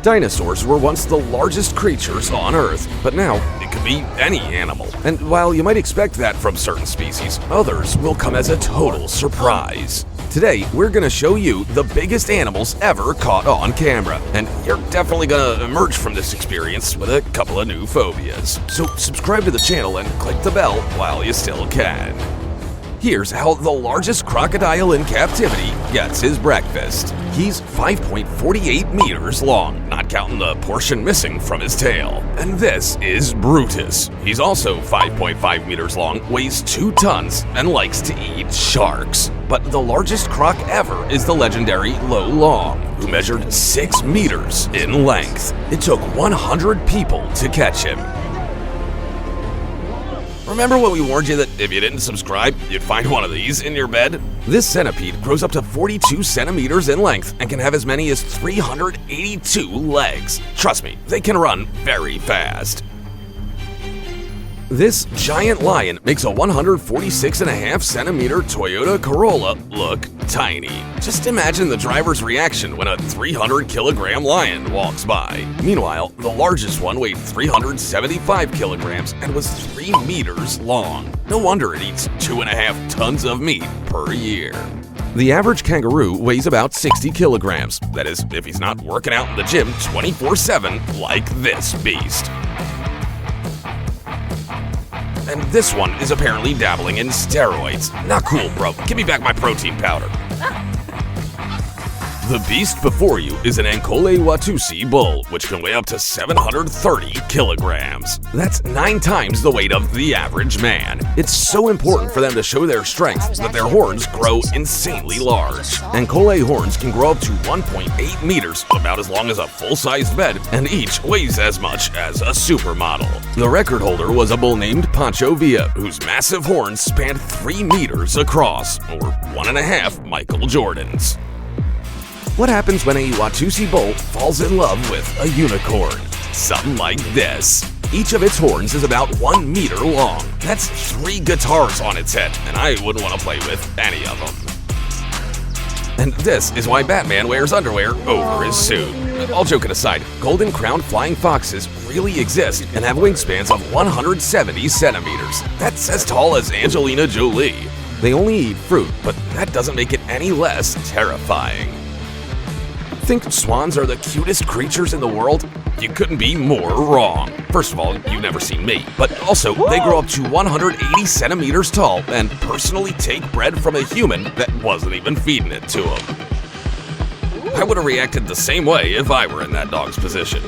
Dinosaurs were once the largest creatures on Earth, but now it could be any animal. And while you might expect that from certain species, others will come as a total surprise. Today, we're gonna show you the biggest animals ever caught on camera, and you're definitely gonna emerge from this experience with a couple of new phobias. So subscribe to the channel and click the bell while you still can. Here's how the largest crocodile in captivity gets his breakfast. He's 5.48 meters long, not counting the portion missing from his tail. And this is Brutus. He's also 5.5 meters long, weighs 2 tons, and likes to eat sharks. But the largest croc ever is the legendary Lo Long, who measured 6 meters in length. It took 100 people to catch him. Remember when we warned you that if you didn't subscribe, you'd find one of these in your bed? This centipede grows up to 42 centimeters in length and can have as many as 382 legs. Trust me, they can run very fast. This giant lion makes a 146.5 centimeter Toyota Corolla look tiny. Just imagine the driver's reaction when a 300 kilogram lion walks by. Meanwhile, the largest one weighed 375 kilograms and was 3 meters long. No wonder it eats 2.5 tons of meat per year. The average kangaroo weighs about 60 kilograms. That is, if he's not working out in the gym 24/7 like this beast. And this one is apparently dabbling in steroids. Not cool, bro. Give me back my protein powder. The beast before you is an Ankole Watusi bull, which can weigh up to 730 kilograms. That's 9 times the weight of the average man. It's so important for them to show their strength that their horns grow insanely large. Ankole horns can grow up to 1.8 meters, about as long as a full-sized bed, and each weighs as much as a supermodel. The record holder was a bull named Pancho Villa, whose massive horns spanned 3 meters across, or 1.5 Michael Jordans. What happens when a Watusi bull falls in love with a unicorn? Something like this. Each of its horns is about 1 meter long. That's 3 guitars on its head, and I wouldn't want to play with any of them. And this is why Batman wears underwear over his suit. All joking aside, golden-crowned flying foxes really exist and have wingspans of 170 centimeters. That's as tall as Angelina Jolie. They only eat fruit, but that doesn't make it any less terrifying. Think swans are the cutest creatures in the world? You couldn't be more wrong. First of all, you've never seen me, but also they grow up to 180 centimeters tall and personally take bread from a human that wasn't even feeding it to him. I would have reacted the same way if I were in that dog's position.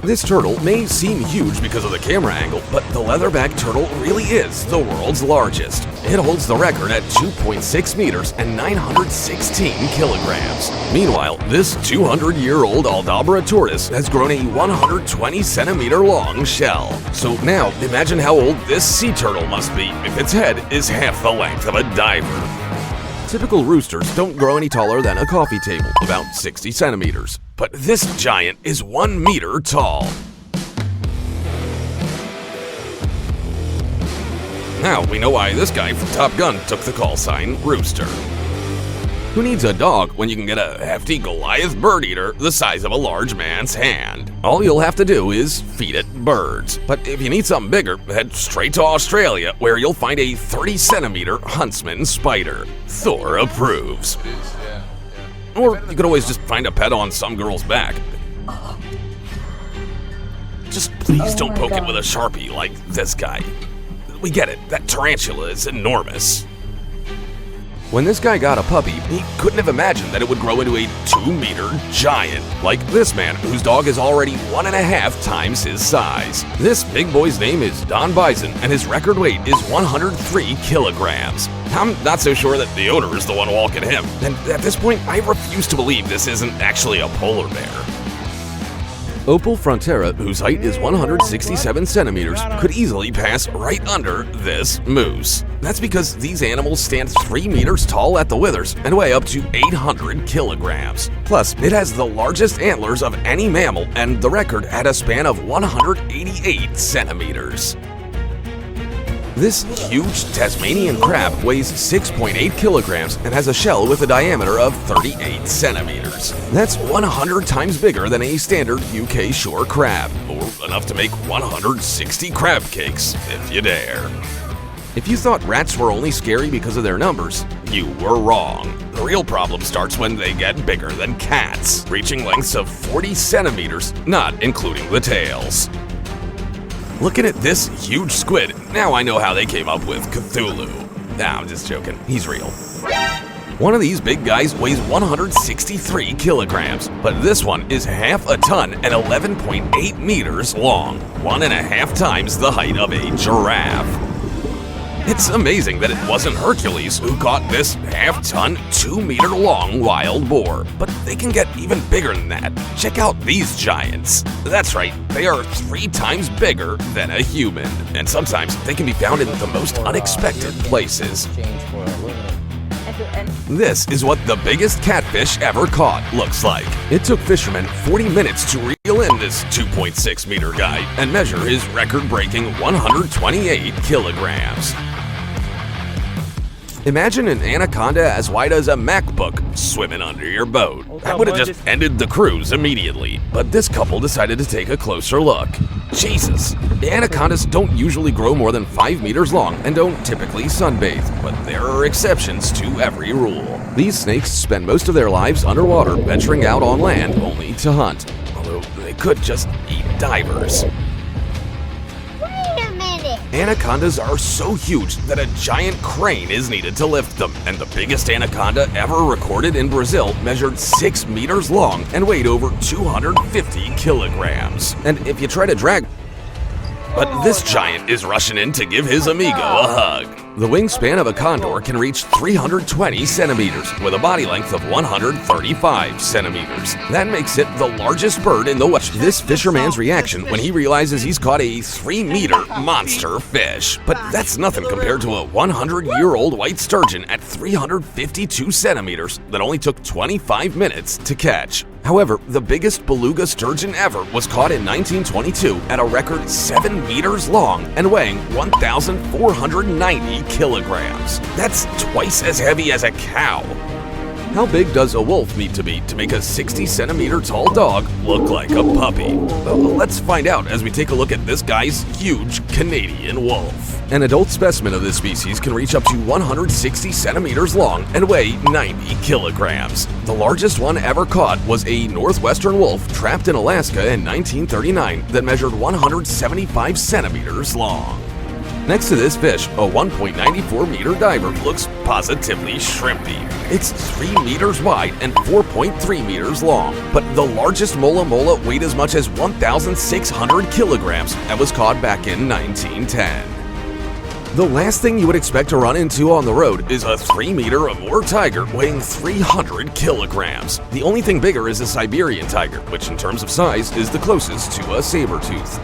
This turtle may seem huge because of the camera angle, but the leatherback turtle really is the world's largest. It holds the record at 2.6 meters and 916 kilograms. Meanwhile, this 200-year-old Aldabra tortoise has grown a 120 centimeter long shell. So now, imagine how old this sea turtle must be if its head is half the length of a diver. Typical roosters don't grow any taller than a coffee table, about 60 centimeters. But this giant is 1 meter tall. Now we know why this guy from Top Gun took the call sign Rooster. Who needs a dog when you can get a hefty Goliath bird eater the size of a large man's hand? All you'll have to do is feed it birds. But if you need something bigger, head straight to Australia, where you'll find a 30 centimeter huntsman spider. Thor approves. Or you could always just find a pet on some girl's back. Just please don't poke it with a Sharpie like this guy. We get it, that tarantula is enormous. When this guy got a puppy, he couldn't have imagined that it would grow into a 2-meter giant, like this man, whose dog is already 1.5 times his size. This big boy's name is Don Bison, and his record weight is 103 kilograms. I'm not so sure that the owner is the one walking him, and at this point, I refuse to believe this isn't actually a polar bear. Opal frontera, whose height is 167 centimeters, could easily pass right under this moose. That's because these animals stand 3 meters tall at the withers and weigh up to 800 kilograms. Plus, it has the largest antlers of any mammal and the record at a span of 188 centimeters. This huge Tasmanian crab weighs 6.8 kilograms and has a shell with a diameter of 38 centimeters. That's 100 times bigger than a standard UK shore crab, or enough to make 160 crab cakes, if you dare. If you thought rats were only scary because of their numbers, you were wrong. The real problem starts when they get bigger than cats, reaching lengths of 40 centimeters, not including the tails. Looking at this huge squid, now I know how they came up with Cthulhu. Nah, I'm just joking, he's real. One of these big guys weighs 163 kilograms, but this one is half a ton and 11.8 meters long, 1.5 times the height of a giraffe. It's amazing that it wasn't Hercules who caught this half-ton, 2-meter-long wild boar, but they can get even bigger than that. Check out these giants. That's right, they are 3 times bigger than a human, and sometimes they can be found in the most unexpected places. This is what the biggest catfish ever caught looks like. It took fishermen 40 minutes to reel in this 2.6-meter guy and measure his record-breaking 128 kilograms. Imagine an anaconda as wide as a MacBook swimming under your boat. That would have just ended the cruise immediately, but this couple decided to take a closer look. Jesus, anacondas don't usually grow more than 5 meters long and don't typically sunbathe, but there are exceptions to every rule. These snakes spend most of their lives underwater, venturing out on land only to hunt, although they could just eat divers. Anacondas are so huge that a giant crane is needed to lift them, and the biggest anaconda ever recorded in Brazil measured 6 meters long and weighed over 250 kilograms. And if you try to drag, but this giant is rushing in to give his amigo a hug. The wingspan of a condor can reach 320 centimeters with a body length of 135 centimeters. That makes it the largest bird in the West. This fisherman's reaction when he realizes he's caught a 3-meter monster fish. But that's nothing compared to a 100-year-old white sturgeon at 352 centimeters that only took 25 minutes to catch. However, the biggest beluga sturgeon ever was caught in 1922 at a record 7 meters long and weighing 1,490 kilograms. That's twice as heavy as a cow. How big does a wolf need to be to make a 60-centimeter tall dog look like a puppy? Well, let's find out as we take a look at this guy's huge Canadian wolf. An adult specimen of this species can reach up to 160 centimeters long and weigh 90 kilograms. The largest one ever caught was a northwestern wolf trapped in Alaska in 1939 that measured 175 centimeters long. Next to this fish, a 1.94-meter diver looks positively shrimpy. It's 3 meters wide and 4.3 meters long, but the largest mola mola weighed as much as 1,600 kilograms and was caught back in 1910. The last thing you would expect to run into on the road is a 3-meter Amur tiger weighing 300 kilograms. The only thing bigger is a Siberian tiger, which in terms of size is the closest to a saber-tooth.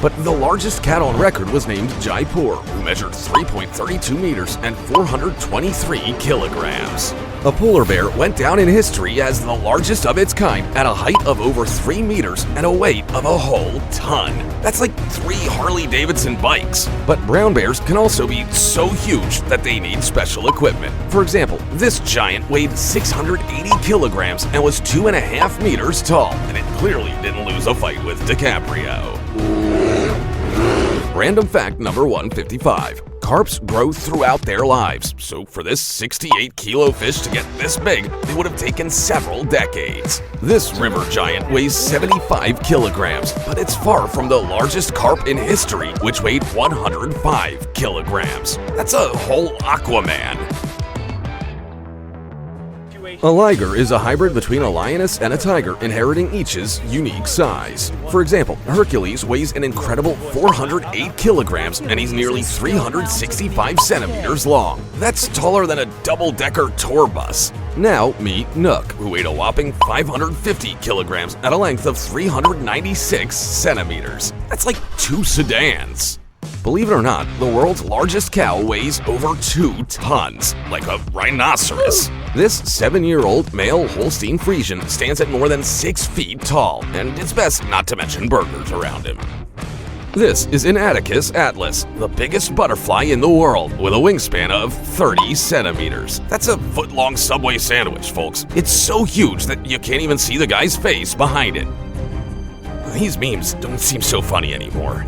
But the largest cat on record was named Jaipur, who measured 3.32 meters and 423 kilograms. A polar bear went down in history as the largest of its kind at a height of over 3 meters and a weight of a whole ton. That's like 3 Harley-Davidson bikes. But brown bears can also be so huge that they need special equipment. For example, this giant weighed 680 kilograms and was 2.5 meters tall, and it clearly didn't lose a fight with DiCaprio. Random fact number 155. Carps grow throughout their lives, so for this 68-kilo fish to get this big, it would have taken several decades. This river giant weighs 75 kilograms, but it's far from the largest carp in history, which weighed 105 kilograms. That's a whole Aquaman. A liger is a hybrid between a lioness and a tiger, inheriting each's unique size. For example, Hercules weighs an incredible 408 kilograms and he's nearly 365 centimeters long. That's taller than a double-decker tour bus. Now meet Nook, who weighed a whopping 550 kilograms at a length of 396 centimeters. That's like 2 sedans. Believe it or not, the world's largest cow weighs over 2 tons, like a rhinoceros. This 7-year-old male Holstein Friesian stands at more than 6 feet tall, and it's best not to mention burgers around him. This is an Attacus atlas, the biggest butterfly in the world, with a wingspan of 30 centimeters. That's a foot-long Subway sandwich, folks. It's so huge that you can't even see the guy's face behind it. These memes don't seem so funny anymore.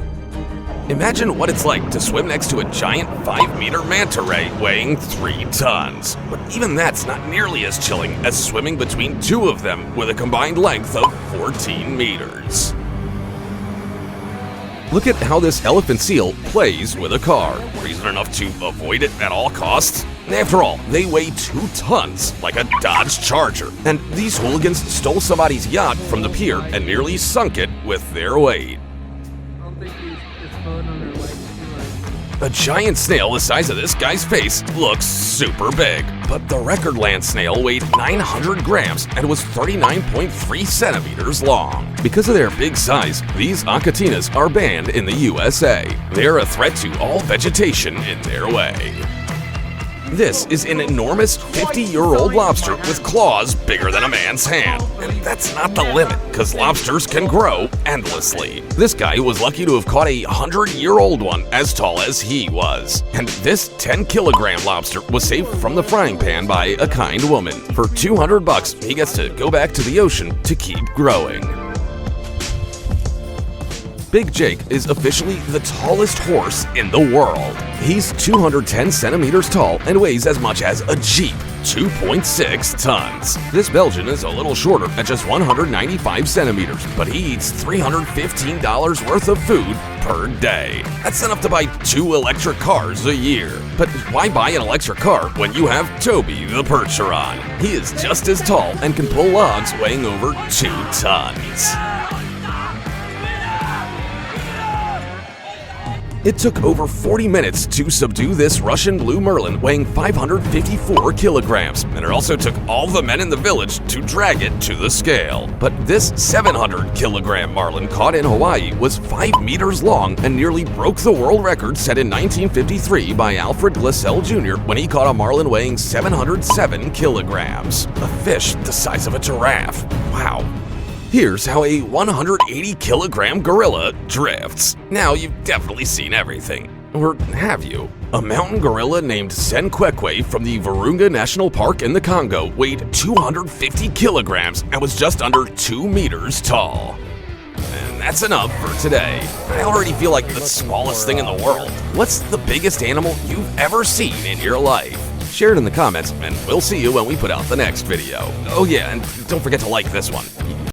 Imagine what it's like to swim next to a giant 5-meter manta ray weighing 3 tons. But even that's not nearly as chilling as swimming between two of them with a combined length of 14 meters. Look at how this elephant seal plays with a car. Reason enough to avoid it at all costs? After all, they weigh 2 tons, like a Dodge Charger. And these hooligans stole somebody's yacht from the pier and nearly sunk it with their weight. A giant snail the size of this guy's face looks super big, but the record land snail weighed 900 grams and was 39.3 centimeters long. Because of their big size, these Achatenas are banned in the USA. They're a threat to all vegetation in their way. This is an enormous 50-year-old lobster with claws bigger than a man's hand. And that's not the limit, because lobsters can grow endlessly. This guy was lucky to have caught a 100-year-old one as tall as he was. And this 10-kilogram lobster was saved from the frying pan by a kind woman. For $200, he gets to go back to the ocean to keep growing. Big Jake is officially the tallest horse in the world. He's 210 centimeters tall and weighs as much as a Jeep, 2.6 tons. This Belgian is a little shorter at just 195 centimeters, but he eats $315 worth of food per day. That's enough to buy 2 electric cars a year. But why buy an electric car when you have Toby the Percheron? He is just as tall and can pull logs weighing over 2 tons. It took over 40 minutes to subdue this Russian blue marlin weighing 554 kilograms, and it also took all the men in the village to drag it to the scale. But this 700-kilogram marlin caught in Hawaii was 5 meters long and nearly broke the world record set in 1953 by Alfred Glassell Jr. when he caught a marlin weighing 707 kilograms. A fish the size of a giraffe. Wow. Here's how a 180-kilogram gorilla drifts. Now, you've definitely seen everything. Or have you? A mountain gorilla named Senkwekwe from the Virunga National Park in the Congo weighed 250 kilograms and was just under 2 meters tall. And that's enough for today. I already feel like the smallest thing in the world. What's the biggest animal you've ever seen in your life? Share it in the comments, and we'll see you when we put out the next video. Oh yeah, and don't forget to like this one.